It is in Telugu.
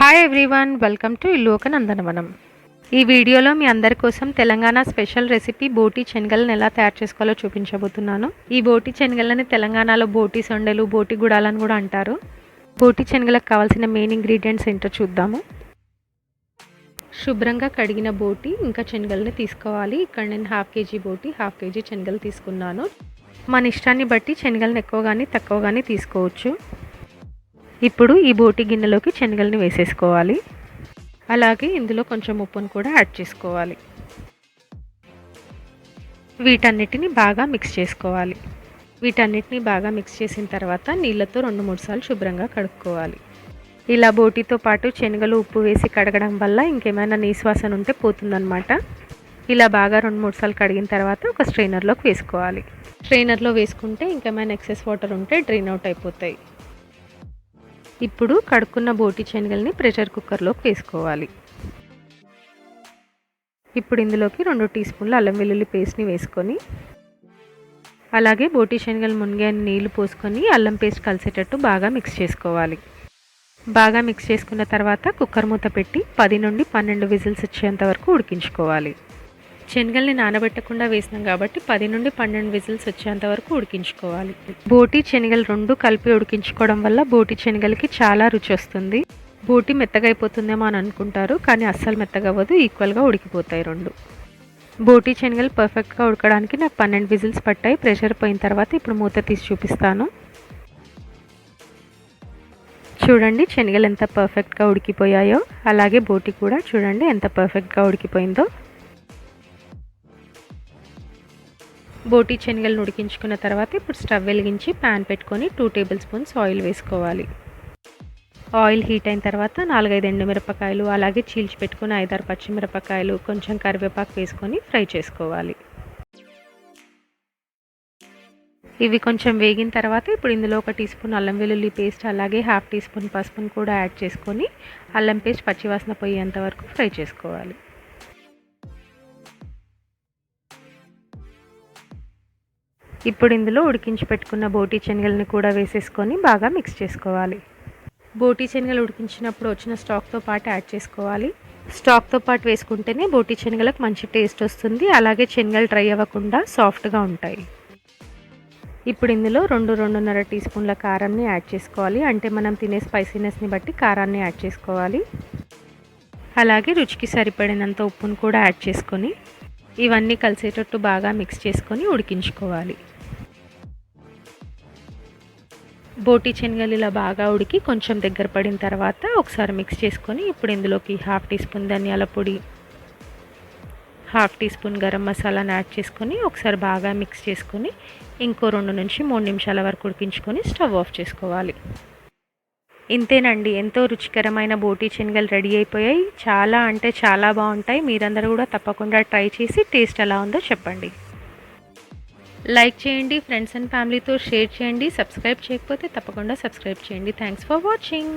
హాయ్ ఎవ్రీవన్, వెల్కమ్ టు ఇల్లు ఒక నందనవనం. ఈ వీడియోలో మీ అందరి కోసం తెలంగాణ స్పెషల్ రెసిపీ బోటి శనగలను ఎలా తయారు చేసుకోవాలో చూపించబోతున్నాను. ఈ బోటి శనగలని తెలంగాణలో బోటి sondelu, బోటి గుడాలని కూడా అంటారు. బోటి శనగలకు కావాల్సిన మెయిన్ ఇంగ్రీడియంట్స్ ఏంటో చూద్దాము. శుభ్రంగా కడిగిన బోటి ఇంకా శనగల్ని తీసుకోవాలి. ఇక్కడ నేను 1/2 kg బోటి, 1/2 kg శనగలు తీసుకున్నాను. మన ఇష్టాన్ని బట్టి శనగలను ఎక్కువ కానీ తక్కువ కానీ తీసుకోవచ్చు. ఇప్పుడు ఈ బోటి గిన్నెలోకి శనగల్ని వేసేసుకోవాలి. అలాగే ఇందులో కొంచెం ఉప్పును కూడా యాడ్ చేసుకోవాలి. వీటన్నిటిని బాగా మిక్స్ చేసుకోవాలి. వీటన్నిటిని బాగా మిక్స్ చేసిన తర్వాత నీళ్ళతో 2-3 సార్లు శుభ్రంగా కడుక్కోవాలి. ఇలా బోటితో పాటు శనగలు ఉప్పు వేసి కడగడం వల్ల ఇంకేమైనా నీసువాసన ఉంటే పోతుందన్నమాట. ఇలా బాగా 2-3 సార్లు కడిగిన తర్వాత ఒక స్ట్రైనర్లోకి వేసుకోవాలి. స్ట్రైనర్లో వేసుకుంటే ఇంకేమైనా ఎక్సెస్ వాటర్ ఉంటే డ్రైన్ అవుట్ అయిపోతాయి. ఇప్పుడు కడుక్కున్న బోటి శనగల్ని ప్రెషర్ కుక్కర్లోకి వేసుకోవాలి. ఇప్పుడు ఇందులోకి 2 టీ స్పూన్ల అల్లం వెల్లుల్లి పేస్ట్ని వేసుకొని అలాగే బోటి శనగలు మునిగే నీళ్లు పోసుకొని అల్లం పేస్ట్ కలిసేటట్టు బాగా మిక్స్ చేసుకోవాలి. బాగా మిక్స్ చేసుకున్న తర్వాత కుక్కర్ మూత పెట్టి 10 నుండి 12 విజిల్స్ వచ్చేంత వరకు ఉడికించుకోవాలి. శనగల్ని నానబెట్టకుండా వేసినాం కాబట్టి 10 నుండి 12 విజిల్స్ వచ్చేంత వరకు ఉడికించుకోవాలి. బోటి శనగలు 2 కలిపి ఉడికించుకోవడం వల్ల బోటి శనగలకి చాలా రుచి వస్తుంది. బోటి మెత్తగా అయిపోతుందేమో అని అనుకుంటారు, కానీ అస్సలు మెత్తగా అవ్వదు, ఈక్వల్గా ఉడికిపోతాయి 2. బోటి శనగలు పర్ఫెక్ట్గా ఉడకడానికి నాకు 12 విజిల్స్ పట్టాయి. ప్రెషర్ పోయిన తర్వాత ఇప్పుడు మూత తీసి చూపిస్తాను. చూడండి శనగలు ఎంత పర్ఫెక్ట్గా ఉడికిపోయాయో, అలాగే బోటి కూడా చూడండి ఎంత పర్ఫెక్ట్గా ఉడికిపోయిందో. బోటి శనగలను ఉడికించుకున్న తర్వాత ఇప్పుడు స్టవ్ వెలిగించి ప్యాన్ పెట్టుకొని 2 టేబుల్ స్పూన్స్ ఆయిల్ వేసుకోవాలి. ఆయిల్ హీట్ అయిన తర్వాత 4-5 ఎండుమిరపకాయలు, అలాగే చీల్చి పెట్టుకుని 5-6 పచ్చిమిరపకాయలు, కొంచెం కరివేపాకు వేసుకొని ఫ్రై చేసుకోవాలి. ఇవి కొంచెం వేగిన తర్వాత ఇప్పుడు ఇందులో 1 టీ స్పూన్ అల్లం వెల్లుల్లి పేస్ట్, అలాగే 1/2 టీ స్పూన్ పసుపును కూడా యాడ్ చేసుకొని అల్లం పేస్ట్ పచ్చివాసన పోయేంత వరకు ఫ్రై చేసుకోవాలి. ఇప్పుడు ఇందులో ఉడికించి పెట్టుకున్న బోటి శనగల్ని కూడా వేసేసుకొని బాగా మిక్స్ చేసుకోవాలి. బోటి శనగలు ఉడికించినప్పుడు వచ్చిన స్టాక్తో పాటు యాడ్ చేసుకోవాలి. స్టాక్తో పాటు వేసుకుంటేనే బోటి శనగలకు మంచి టేస్ట్ వస్తుంది, అలాగే శనగలు డ్రై అవ్వకుండా సాఫ్ట్గా ఉంటాయి. ఇప్పుడు ఇందులో 2-2.5 టీ స్పూన్ల కారంని యాడ్ చేసుకోవాలి. అంటే మనం తినే స్పైసీనెస్ని బట్టి కారాన్ని యాడ్ చేసుకోవాలి. అలాగే రుచికి సరిపడినంత ఉప్పును కూడా యాడ్ చేసుకొని ఇవన్నీ కలిసేటట్టు బాగా మిక్స్ చేసుకొని ఉడికించుకోవాలి. బోటి శనగలు ఇలా బాగా ఉడికి కొంచెం దగ్గర పడిన తర్వాత ఒకసారి మిక్స్ చేసుకొని ఇప్పుడు ఇందులోకి 1/2 టీ స్పూన్ ధనియాల పొడి, 1/2 టీ స్పూన్ గరం మసాలాను యాడ్ చేసుకొని ఒకసారి బాగా మిక్స్ చేసుకొని ఇంకో 2 నుంచి 3 నిమిషాల వరకు ఉడికించుకొని స్టవ్ ఆఫ్ చేసుకోవాలి. ఇంతేనండి, ఎంతో రుచికరమైన బోటి శనగలు రెడీ అయిపోయాయి. చాలా అంటే చాలా బాగుంటాయి. మీరందరూ కూడా తప్పకుండా ట్రై చేసి టేస్ట్ ఎలా ఉందో చెప్పండి. లైక్ చేయండి, ఫ్రెండ్స్ అండ్ ఫ్యామిలీతో షేర్ చేయండి. సబ్స్క్రైబ్ చేయకపోతే తప్పకుండా సబ్స్క్రైబ్ చేయండి. Thanks for watching.